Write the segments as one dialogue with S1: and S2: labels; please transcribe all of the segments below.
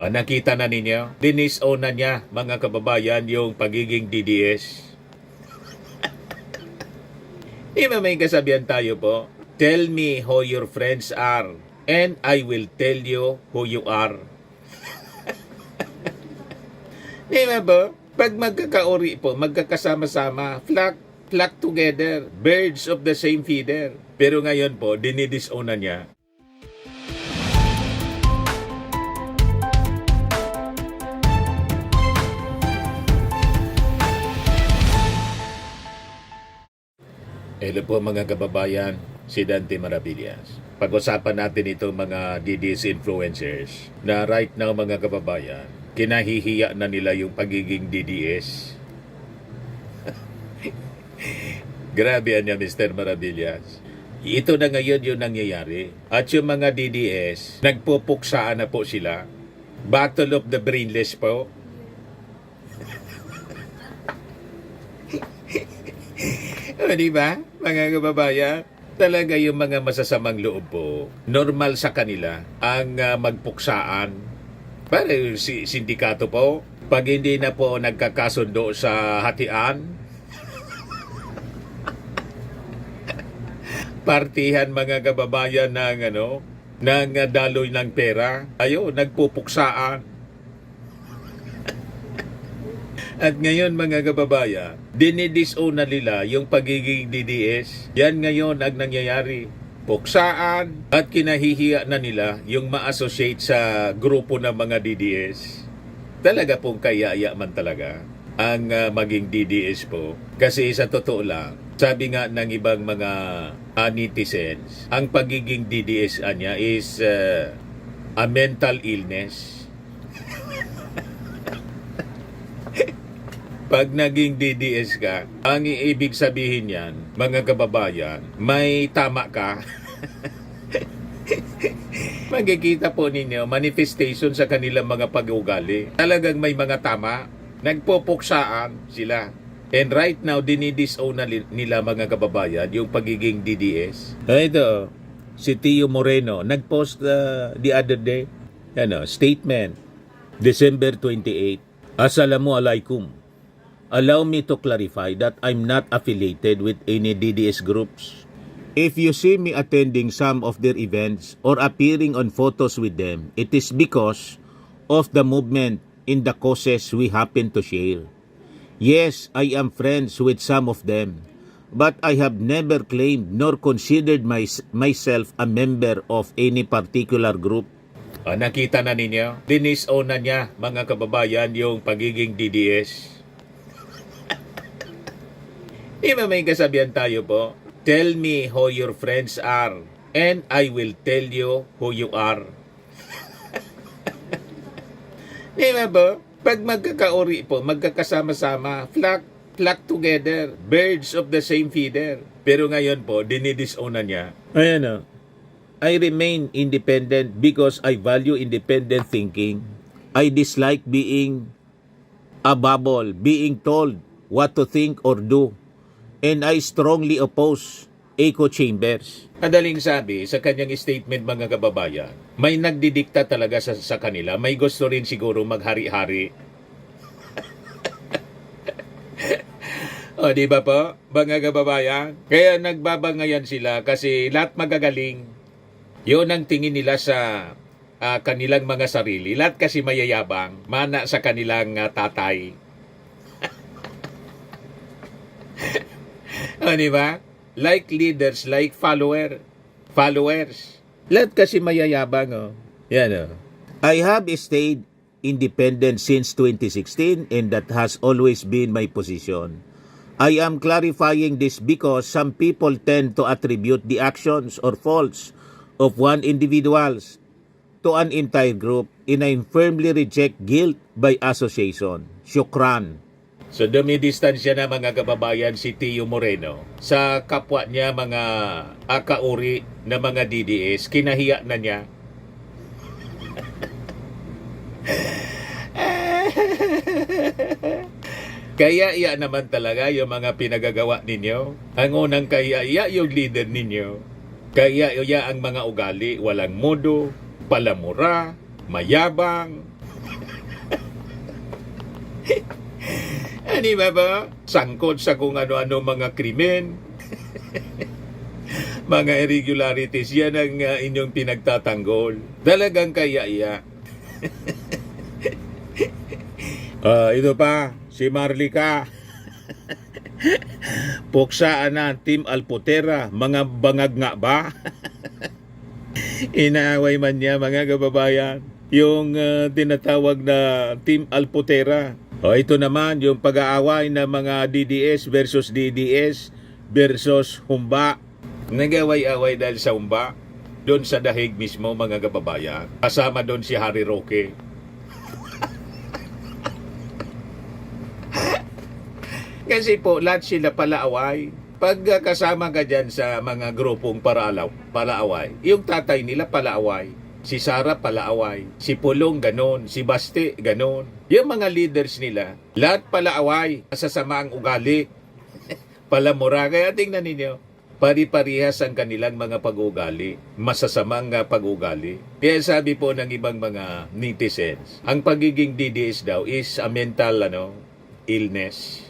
S1: Nakita na ninyo, dinisown na niya mga kababayan yung pagiging DDS. Di ba may kasabihan tayo po? Tell me who your friends are and I will tell you who you are. Di ba po? Pag magkakauri po, magkakasama-sama, flock together, birds of the same feather. Pero ngayon po, dinidisown na niya. Hello po mga kababayan, si Dante Maravillas. Pag-usapan natin itong mga DDS influencers na right now mga kababayan, kinahihiya na nila yung pagiging DDS. Grabe yan Mr. Maravillas. Ito na ngayon yung nangyayari. At yung mga DDS, nagpupuksaan na po sila. Battle of the brainless po. O, di ba, mga kababayan? Talaga yung mga masasamang loob po, normal sa kanila ang magpuksaan. Para si sindikato po, pag hindi na po nagkakasundo sa hatian, partihan mga kababayan ng ng daloy ng pera, nagpupuksaan. At ngayon mga kababayan, dinidisown na nila yung pagiging DDS. Yan ngayon ang nangyayari. Puksaan at kinahihiya na nila yung ma-associate sa grupo ng mga DDS. Talaga pong kayaya man talaga ang maging DDS po. Kasi sa totoo lang, sabi nga ng ibang mga netizens, ang pagiging DDS niya is a mental illness. Pag naging DDS ka, ang ibig sabihin yan, mga kababayan, may tama ka. Magkikita po ninyo, manifestation sa kanilang mga pag-ugali. Talagang may mga tama, nagpupuksaan sila. And right now, dinidisown na nila mga kababayan yung pagiging DDS. Ito, si Tio Moreno, nag-post the other day, statement, December 28, Assalamualaikum. Allow me to clarify that I'm not affiliated with any DDS groups. If you see me attending some of their events or appearing on photos with them, it is because of the movement in the causes we happen to share. Yes, I am friends with some of them, but I have never claimed nor considered myself a member of any particular group. Nakita na ninyo, dinisown na niya mga kababayan yung pagiging DDS. Di ba may kasabihan tayo po? Tell me who your friends are and I will tell you who you are. Di ba po? Pag magkakauri po, magkakasama-sama, flock together, birds of the same feather. Pero ngayon po, dinidisown na niya. Ayan I remain independent because I value independent thinking. I dislike being a bubble, being told what to think or do. And I strongly oppose echo chambers. Madaling sabi, sa kanyang statement mga kababayan, may nagdidikta talaga sa kanila. May gusto rin siguro maghari-hari. O, di ba po, mga kababayan? Kaya nagbabangayan sila kasi lahat magagaling. Yun ang tingin nila sa kanilang mga sarili. Lahat kasi mayayabang, mana sa kanilang tatay. O, di ba? Like leaders, like followers. Lahat kasi mayayabang, Yan, I have stayed independent since 2016 and that has always been my position. I am clarifying this because some people tend to attribute the actions or faults of one individuals to an entire group, and I firmly reject guilt by association. Shukran. So dumidistansya na mga kababayan si Tio Moreno sa kapwa niya mga akauri na mga DDS. Kinahiya na niya. Kaya iya naman talaga yung mga pinagagawa ninyo. Ang unang kaya iya yung leader ninyo. Kaya iya ang mga ugali, walang modo, palamura, mayabang. Ani ba? Sangkot sa kung ano-ano mga krimen, mga irregularities, yan ang inyong pinagtatanggol. Talagang kaya-iya. Ito pa, si Marlica. Puksaan na Team Alputera, mga bangag nga ba? Inaaway man niya mga kababayan, yung tinatawag na Team Alputera. Ito naman yung pag-aaway ng mga DDS versus DDS versus Humba. Nag-away-away dahil sa Humba, doon sa dahig mismo mga kababayan. Kasama doon si Harry Roque. Kasi po, lahat sila palaaway. Pag kasama ka dyan sa mga grupong palaaway, yung tatay nila palaaway, si Sara palaaway, si Pulong ganon, si Baste ganon. Yung mga leaders nila, lahat palaaway, masasama ang ugali, palamura. Kaya tingnan ninyo, pari-parihas ang kanilang mga pag-ugali, masasamang pag-ugali. Kaya sabi po ng ibang mga netizens, ang pagiging DDS daw is a mental illness.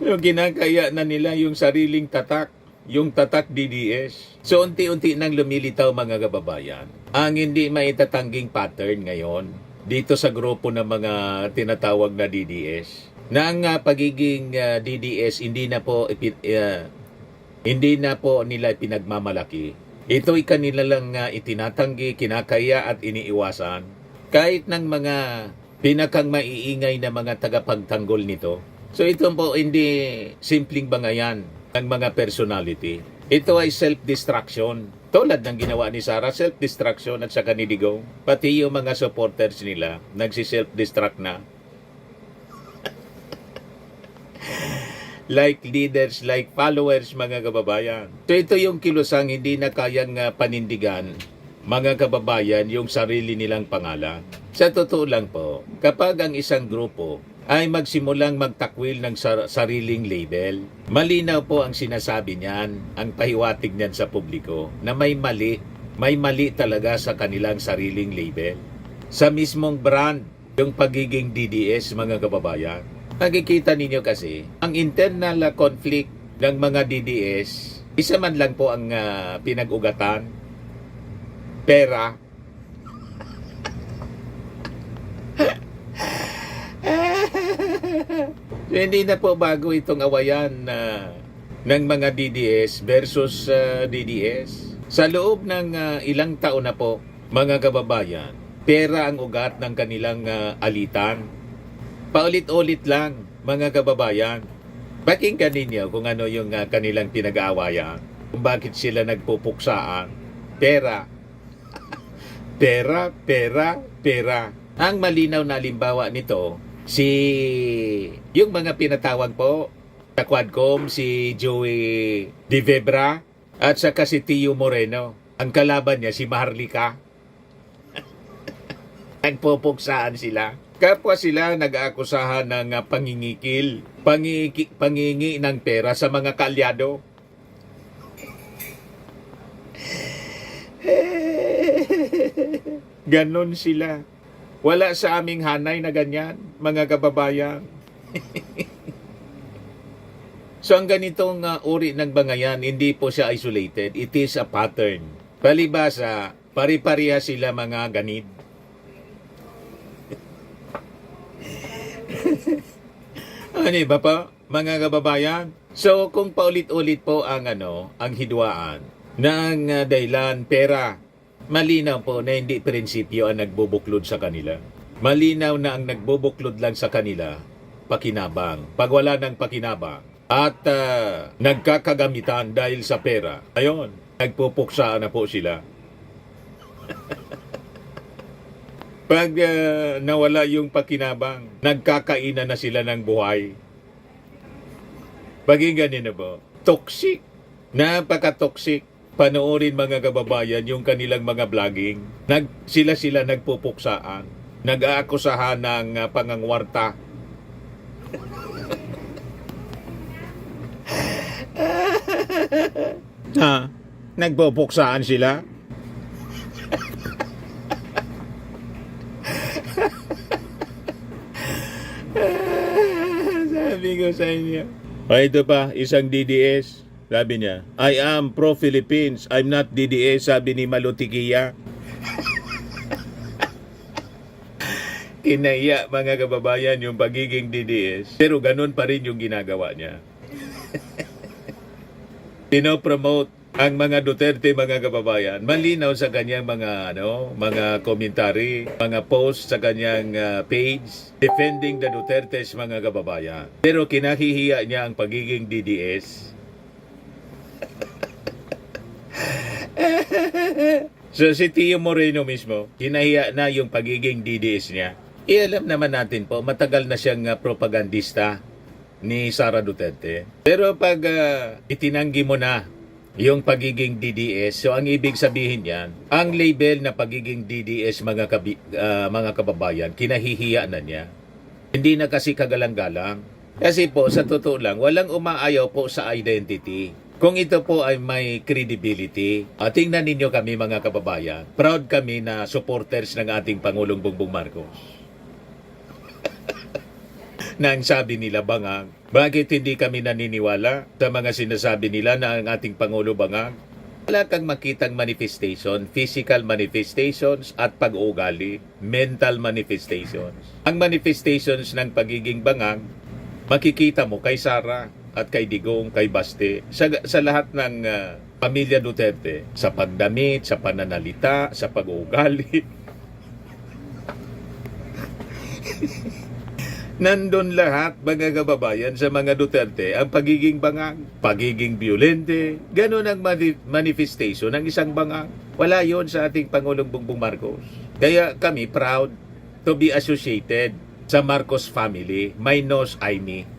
S1: Yung ginakaya na nila yung sariling tatak, yung tatak DDS. So unti-unti nang lumilitaw mga kababayan ang hindi maitatanging pattern ngayon dito sa grupo ng mga tinatawag na DDS. Na ang pagiging DDS hindi na po nila pinagmamalaki. Ito'y kanila lang itinatanggi, kinakaya at iniiwasan. Kahit ng mga pinakang maiingay na mga tagapagtanggol nito. So ito po hindi simpleng bangayan ng mga personality. Ito ay self-destruction. Tulad ng ginawa ni Sara, self-destruction at saka ni Digong. Pati yung mga supporters nila, nagsi-self-destruct na. Like leaders, like followers mga kababayan. So ito yung kilusang hindi na kayang panindigan mga kababayan yung sarili nilang pangalan. Sa totoo lang po, kapag ang isang grupo ay magsimulang magtakwil ng sariling label, malinaw po ang sinasabi niyan, ang pahiwatig niyan sa publiko, na may mali talaga sa kanilang sariling label. Sa mismong brand, yung pagiging DDS mga kababayan. Nakikita ninyo kasi, ang internal conflict ng mga DDS, isa man lang po ang pinag-ugatan, pera. So, hindi na po bago itong awayan ng mga DDS versus DDS. Sa loob ng ilang taon na po, mga kababayan, pera ang ugat ng kanilang alitan. Paulit-ulit lang, mga kababayan. Pakinggan ninyo kung ano yung kanilang pinag-aawayan. Kung bakit sila nagpupuksaan. Pera. Pera, pera, pera. Ang malinaw na halimbawa nito, yung mga pinatawag po sa Quadcom, si Joey De Vebra at saka si Tio Moreno. Ang kalaban niya, si Maharlika. Nagpupuksaan sila. Kapwa sila nag-aakusahan ng pangingikil, pangingi ng pera sa mga kaalyado. Ganon sila. Wala sa aming hanay na ganyan, mga kababayan. So ang ganitong uri ng bangayan, hindi po siya isolated. It is a pattern. Palibasa, pari-pariha sila mga ganid. Ano ba po, mga kababayan? So kung paulit-ulit po ang hidwaan ng dahilan pera, malinaw po na hindi prinsipyo ang nagbubuklod sa kanila. Malinaw na ang nagbubuklod lang sa kanila, pakinabang. Pag wala ng pakinabang at nagkakagamitan dahil sa pera, ayun, nagpupuksaan na po sila. Pag nawala yung pakinabang, nagkakainan na sila ng buhay. Pakinggan niyo po, toxic. Napaka-toxic. Panoorin mga kababayan yung kanilang mga vlogging. Sila nagpupuksaan. Nag-aakusahan ng pangangwarta. Nagpupuksaan sila. ko sa inyo. Ito pa, isang DDS. Sabi niya, I am pro-Philippines. I'm not DDS, sabi ni Malutikia. Kinaya mga kababayan yung pagiging DDS. Pero ganun pa rin yung ginagawa niya. Pinopromote ang mga Duterte mga kababayan. Malinaw sa kanyang mga commentary, mga post sa kanyang page defending the Dutertes mga kababayan. Pero kinahihiya niya ang pagiging DDS. So si Tio Moreno mismo, kinahiya na yung pagiging DDS niya. Alam naman natin po, matagal na siyang propagandista ni Sara Duterte. Pero pag itinanggi mo na yung pagiging DDS, so ang ibig sabihin yan, ang label na pagiging DDS mga kababayan, kinahihiya na niya. Hindi na kasi kagalang-galang. Kasi po, sa totoo lang, walang umaayaw po sa identity. Kung ito po ay may credibility, tingnan ninyo kami mga kababayan, proud kami na supporters ng ating Pangulong Bongbong Marcos. Nang sabi nila bangang, bakit hindi kami naniniwala sa mga sinasabi nila na ang ating Pangulo bangang? Wala kang makitang manifestation, physical manifestations at pag-uugali, mental manifestations. Ang manifestations ng pagiging bangang, makikita mo kay Sara at kay Digong, kay Baste, sa lahat ng pamilya Duterte, sa pagdamit, sa pananalita, sa pag-uugali. Nandun lahat, mga kababayan, sa mga Duterte, ang pagiging bangang, pagiging violente, ganun ang manifestation ng isang bangang. Wala yon sa ating Pangulong Bongbong Marcos. Kaya kami proud to be associated sa Marcos family, minus Aimee.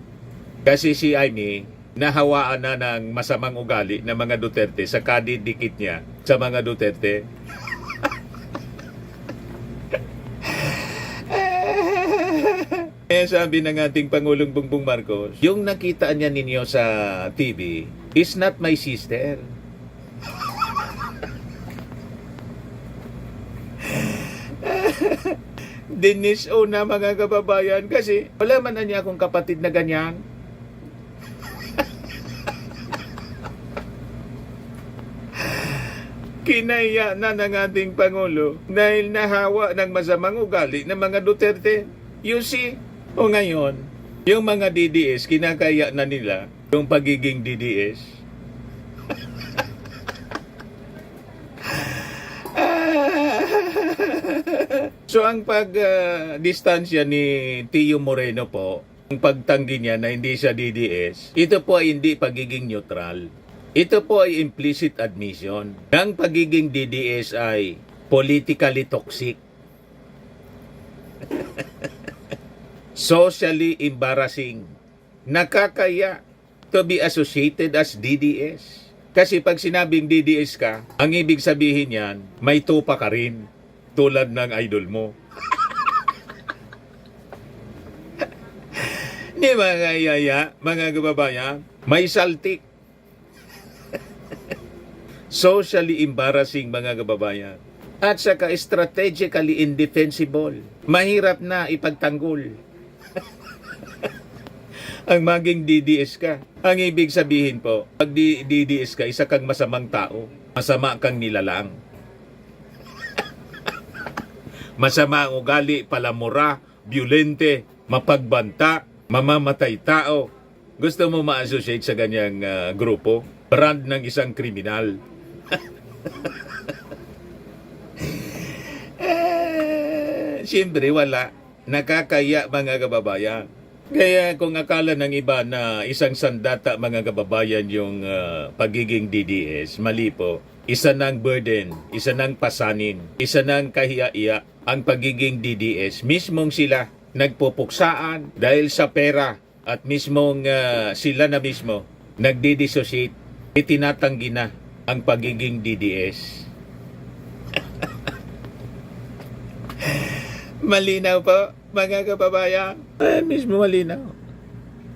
S1: Kasi si Aimee, nahawaan na ng masamang ugali ng mga Duterte sa kadidikit niya sa mga Duterte. Sabi ng ating Pangulong Bongbong Marcos, yung nakita niya ninyo sa TV is not my sister. Dinis na mga kababayan kasi wala man na niya akong kapatid na ganyan. Kinaya na ng ating Pangulo dahil nahawa ng masamang ugali ng mga Duterte. You see, o ngayon, yung mga DDS, kinakaya na nila yung pagiging DDS. So ang pagdistansya ni Tio Moreno po, ang pagtanggi niya na hindi siya DDS, ito po ay hindi pagiging neutral. Ito po ay implicit admission. Ang pagiging DDS ay politically toxic. Socially embarrassing. Nakakaya to be associated as DDS. Kasi pag sinabing DDS ka, ang ibig sabihin yan, may tupa ka rin. Tulad ng idol mo. Di ba kaya, mga kababayan? May saltik. Socially embarrassing, mga kababayan. At saka strategically indefensible. Mahirap na ipagtanggol. Ang maging DDS ka. Ang ibig sabihin po, pag DDS ka, isa kang masamang tao. Masama kang nilalang. Masama ang ugali, palamura, violente, mapagbanta, mamamatay tao. Gusto mo ma-associate sa ganyang grupo? Brand ng isang kriminal. Siyempre wala. Nakakaya, mga kababayan. Kaya kung akala ng iba na isang sandata, mga kababayan, yung pagiging DDS, mali po. Isa ng burden, isa ng pasanin, isa ng kahiya-iya ang pagiging DDS. Mismong sila nagpupuksaan dahil sa pera at mismong sila na mismo nagdi-dissociate. Itinatanggi na ang pagiging DDS. Malinaw po, mga kababayan. Mismo malinaw.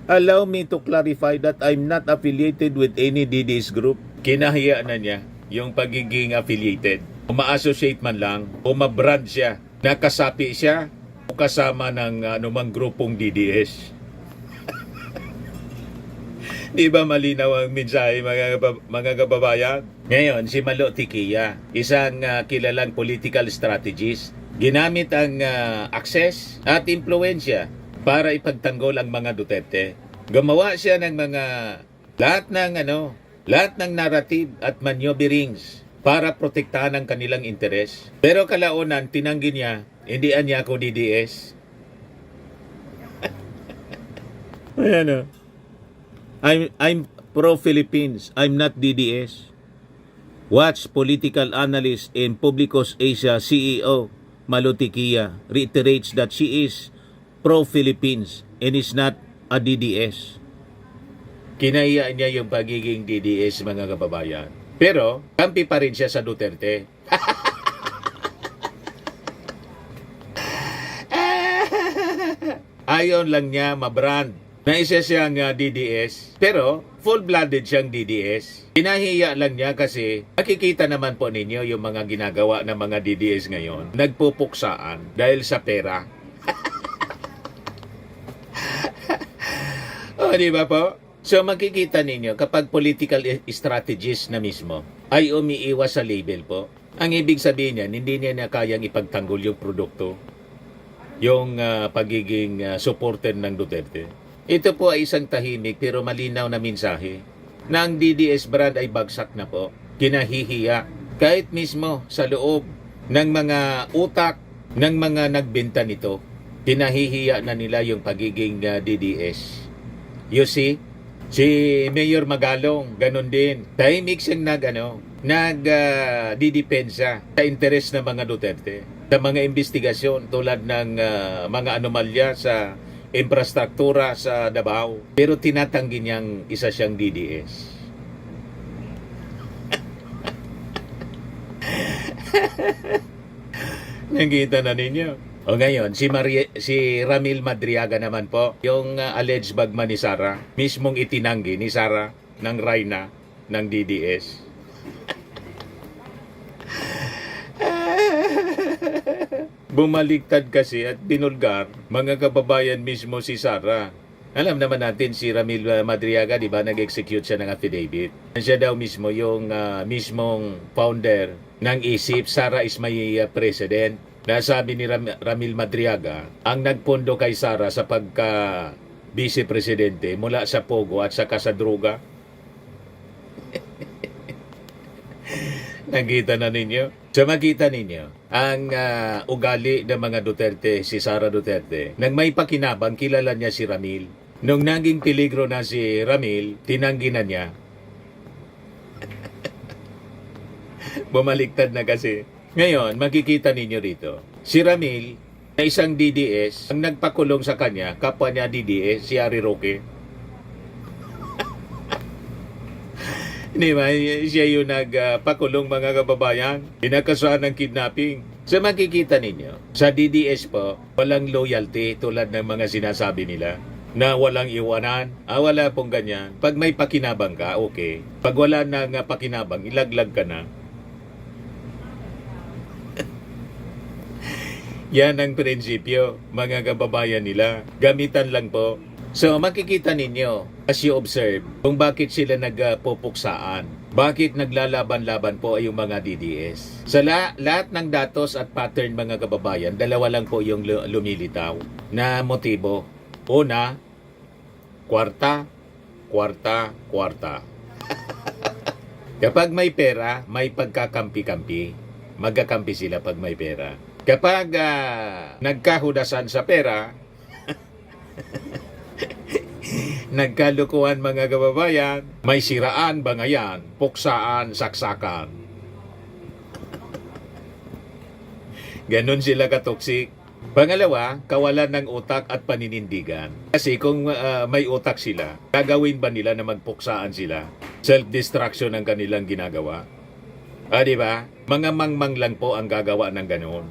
S1: Allow me to clarify that I'm not affiliated with any DDS group. Kinahiya na niya yung pagiging affiliated. O ma-associate man lang, o ma-brand siya, nakasapi siya, o kasama ng anumang grupong DDS. Di ba malinaw ang mensahe mga kababayan? Ngayon, si Malo Tiquia, isang kilalang political strategist, ginamit ang access at impluensya para ipagtanggol ang mga Duterte. Gumawa siya ng lahat ng narrative at maneuverings para protektahan ang kanilang interes. Pero kalaunan, tinanggi niya, hindi niya ako DDS. Ayan o. I'm pro-Philippines. I'm not DDS. Watch political analyst in Publicos Asia CEO Malo Tiquia reiterates that she is pro-Philippines and is not a DDS. Kinaya niya yung pagiging DDS, mga kababayan. Pero, kampi pa rin siya sa Duterte. Ayaw lang niya mabrand na isa siyang DDS, pero full-blooded siyang DDS. Pinahiya lang niya kasi makikita naman po ninyo yung mga ginagawa ng mga DDS ngayon. Nagpupuksaan dahil sa pera. O, di ba po? So makikita ninyo kapag political strategist na mismo ay umiiwas sa label po. Ang ibig sabihin niyan, hindi niya kayang ipagtanggol yung produkto, yung pagiging supporter ng Duterte. Ito po ay isang tahimik pero malinaw na mensahe na ang DDS brand ay bagsak na po. Kinahihiya kahit mismo sa loob ng mga utak ng mga nagbenta nito. Kinahihiya na nila yung pagiging DDS. You see? Si Mayor Magalong, ganun din. Tahimik siyang didepensa sa interes ng mga Duterte. Sa mga investigasyon tulad ng mga anomalya sa infrastruktura sa Davao. Pero tinatanggi niyang isa siyang DDS. Nakita na ninyo. O ngayon, si Ramil Madriaga naman po, yung alleged bagman ni Sara, mismong itinanggi ni Sara ng Reyna ng DDS. Bumaliktad kasi at binulgar mga kababayan mismo si Sara. Alam naman natin si Ramil Madriaga, di ba, nag-execute siya ng affidavit. Siya daw mismo yung mismong founder ng ISIP, Sara is my president. Nasabi ni Ramil Madriaga, ang nagpondo kay Sara sa pagka vice-presidente mula sa Pogo at saka sa droga. Nakita na ninyo? So makita ninyo, ang ugali ng mga Duterte, si Sara Duterte, nang may pakinabang, kilala niya si Ramil. Nung naging peligro na si Ramil, tinanggi na niya. Bumaliktad na kasi. Ngayon, makikita ninyo rito, si Ramil, na isang DDS, ang nagpakulong sa kanya, kapwa niya DDS, si Harry Roque. Di ba? Siya yung nagpakulong, mga kababayan. Pinakasuhan ng kidnapping. So makikita ninyo, sa DDS po, walang loyalty tulad ng mga sinasabi nila na walang iwanan. Wala pong ganyan. Pag may pakinabang ka, okay. Pag wala nang pakinabang, ilaglag ka na. Yan ang prinsipyo, mga kababayan nila. Gamitan lang po. So, makikita ninyo, as you observe, kung bakit sila nagpupuksaan. Bakit naglalaban-laban po ay yung mga DDS. Sa lahat ng datos at pattern, mga kababayan, dalawa lang po yung lumilitaw na motibo. Una, kwarta. Kapag may pera, may pagkakampi-kampi. Magkakampi sila pag may pera. Kapag nagkahudasan sa pera, nagkalukuhan, mga kababayan, may siraan, bangayan, puksaan, saksakan. Ganon sila katoksik. Pangalawa, kawalan ng utak at paninindigan. Kasi kung may utak sila, gagawin ba nila na magpuksaan sila? Self-destruction ang kanilang ginagawa. Di ba? Mga mangmang lang po ang gagawa ng ganon.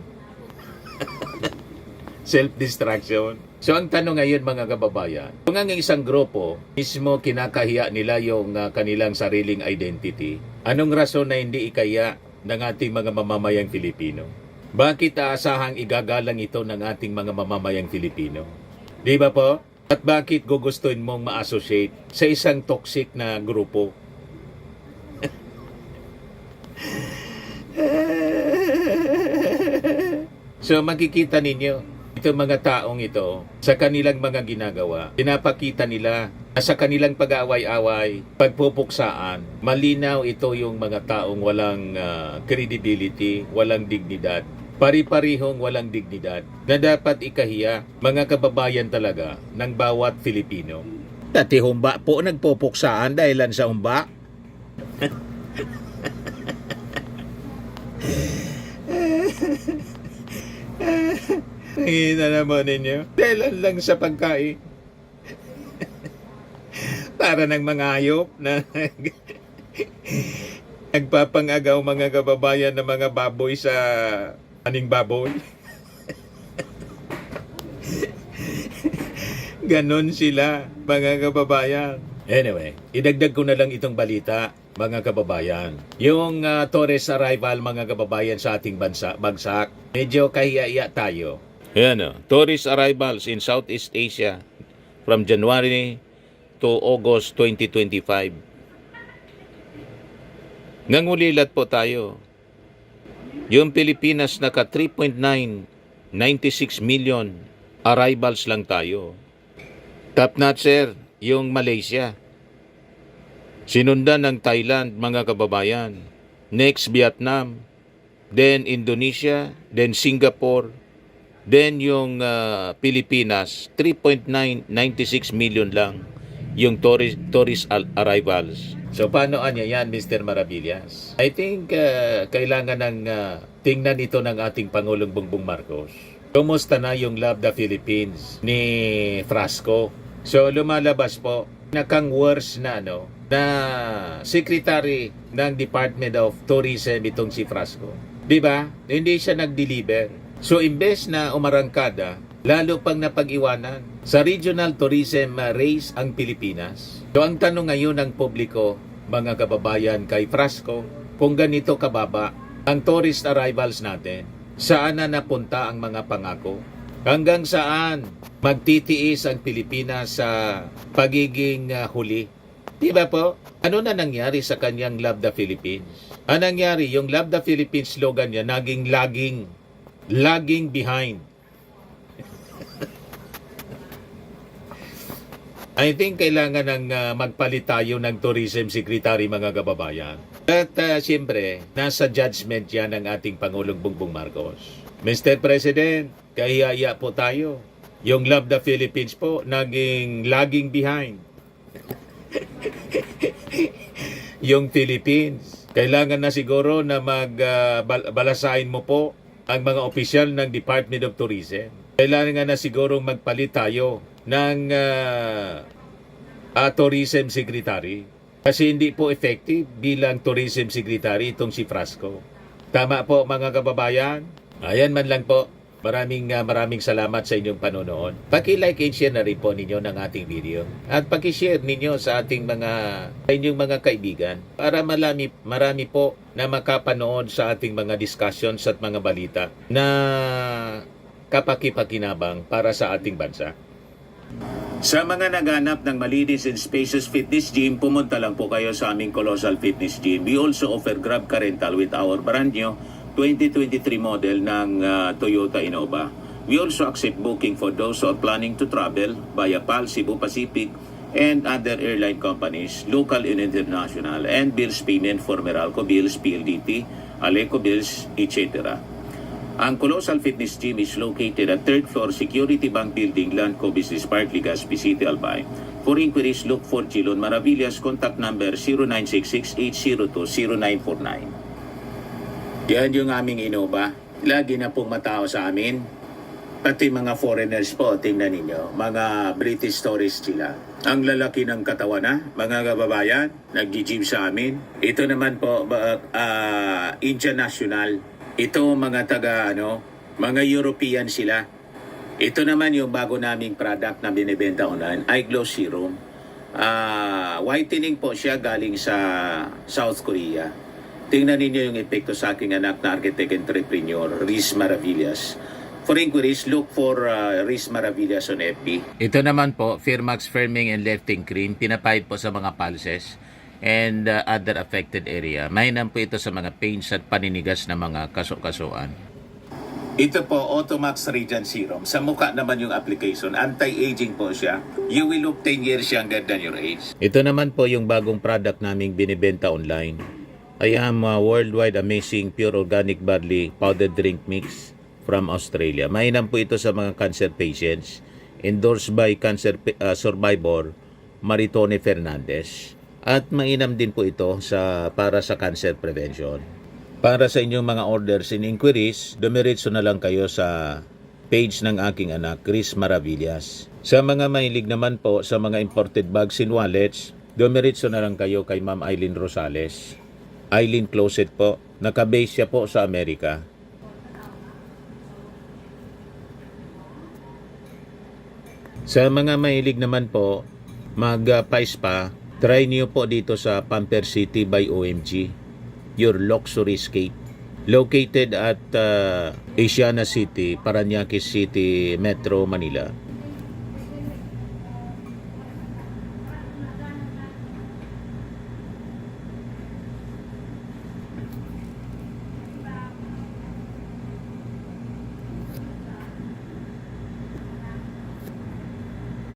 S1: Self-destruction. So ang tanong ngayon, mga kababayan, kung ang isang grupo mismo kinakahiya nila yung kanilang sariling identity, anong rason na hindi ikaya ng ating mga mamamayang Filipino? Bakit aasahang igagalang ito ng ating mga mamamayang Filipino? Di ba po? At bakit gugustuhin mong ma-associate sa isang toxic na grupo? So makikita ninyo, itong mga taong ito, sa kanilang mga ginagawa, pinapakita nila na sa kanilang pag-aaway-away, pagpupuksaan, malinaw ito yung mga taong walang credibility, walang dignidad, pari-parihong walang dignidad, na dapat ikahiya mga kababayan talaga ng bawat Filipino. Dati humba po nagpupuksaan dahilan sa humba. Nakikita naman ninyo, dahilan lang sa pagkain. Para ng mga hayop na nagpapangagaw mga kababayan ng mga baboy sa aning baboy. Ganon sila, mga kababayan. Anyway, idagdag ko na lang itong balita, mga kababayan. Yung tourist arrival, mga kababayan, sa ating bagsak, medyo kahiya-iya tayo. Yan tourist arrivals in Southeast Asia from January to August 2025. Nangulilat po tayo. Yung Pilipinas naka 3.996 million arrivals lang tayo. Top notcher yung Malaysia. Sinundan ng Thailand, mga kababayan. Next, Vietnam. Then Indonesia. Then Singapore. Then yung Pilipinas, 3.996 million lang yung tourist arrivals. So paano niya yan, Mr. Maravillas? I think kailangan ng tingnan ito ng ating Pangulong Bongbong Marcos. Kumusta na yung Love the Philippines ni Frasco? So lumalabas po nakang worse na na secretary ng Department of Tourism itong si Frasco. 'Di ba? Hindi siya nag-deliver. So imbes na umarangkada, lalo pang napag-iwanan sa regional tourism race ang Pilipinas. So ang tanong ngayon ng publiko, mga kababayan, kay Frasco, kung ganito kababa ang tourist arrivals natin, saan na napunta ang mga pangako? Hanggang saan magtitiis ang Pilipinas sa pagiging huli? Di ba po? Ano na nangyari sa kanyang Love the Philippines? Ang nangyari, yung Love the Philippines slogan niya, naging lagging behind. I think kailangan ng magpalit tayo ng tourism secretary, mga kababayan. At siyempre, nasa judgment yan ng ating Pangulong Bongbong Marcos. Mr. President, kahiya po tayo. Yung Love the Philippines po, naging lagging behind. Yung Philippines, kailangan na siguro na balasahin mo po ang mga opisyal ng Department of Tourism. Kailangan na siguro magpalit tayo ng tourism secretary. Kasi hindi po effective bilang tourism secretary itong si Frasco. Tama po, mga kababayan. Ayan man lang po. Maraming salamat sa inyong panonood. Paki-like and share na rin po ninyo ng ating video. At paki-share ninyo sa inyong mga kaibigan para marami po na makapanood sa ating mga discussions at mga balita na kapaki-pakinabang para sa ating bansa. Sa mga naghanap ng malinis and spacious fitness gym, pumunta lang po kayo sa aming Colossal Fitness Gym. We also offer Grab Car Rental with our brand new 2023 model ng Toyota Innova. We also accept booking for those who are planning to travel via PAL, Cebu Pacific, and other airline companies, local and international, and bills payment for Meralco Bills, PLDT, Aleco Bills, etc. Ang Colossal Fitness Gym is located at 3rd floor Security Bank Building, Landco Business Park, Legazpi City, Albay. For inquiries, look for Chilon Maravillas. Contact number 0966-802-0949. Yan yung aming Innova. Lagi na pong matao sa amin. Pati mga foreigners po, tingnan ninyo. Mga British tourists sila. Ang lalaki ng katawan na, mga kababayan, nag-gym sa amin. Ito naman po, Indian National. Ito mga mga European sila. Ito naman yung bago naming product na binibenta online, Eye Glow Serum. Whitening po siya galing sa South Korea. Tingnan ninyo yung epekto sa aking anak na architect entrepreneur, Riz Maravillas. For inquiries, look for Riz Maravillas on FB. Ito naman po, Firmax Firming and Lifting Cream, pinapahid po sa mga pulses and other affected area. Mainam po ito sa mga pains at paninigas na mga kaso-kasuan. Ito po, Automax Radiant Serum. Sa mukha naman yung application. Anti-aging po siya. You will look 10 years younger than your age. Ito naman po yung bagong product naming binibenta online. I am worldwide amazing pure organic barley powdered drink mix from Australia. Mainam po ito sa mga cancer patients. Endorsed by cancer survivor Maritone Fernandez. At mainam din po ito para sa cancer prevention. Para sa inyong mga orders and inquiries, dumiretso na lang kayo sa page ng aking anak, Riz Maravillas. Sa mga mahilig naman po sa mga imported bags and wallets, dumiretso na lang kayo kay Ma'am Eileen Rosales. Eileen Closet po. Nakabase siya po sa Amerika. Sa mga mahilig naman po, mag-pa-spa, try niyo po dito sa Pamper City by OMG, your luxury escape. Located at Asiana City, Parañaque City, Metro Manila.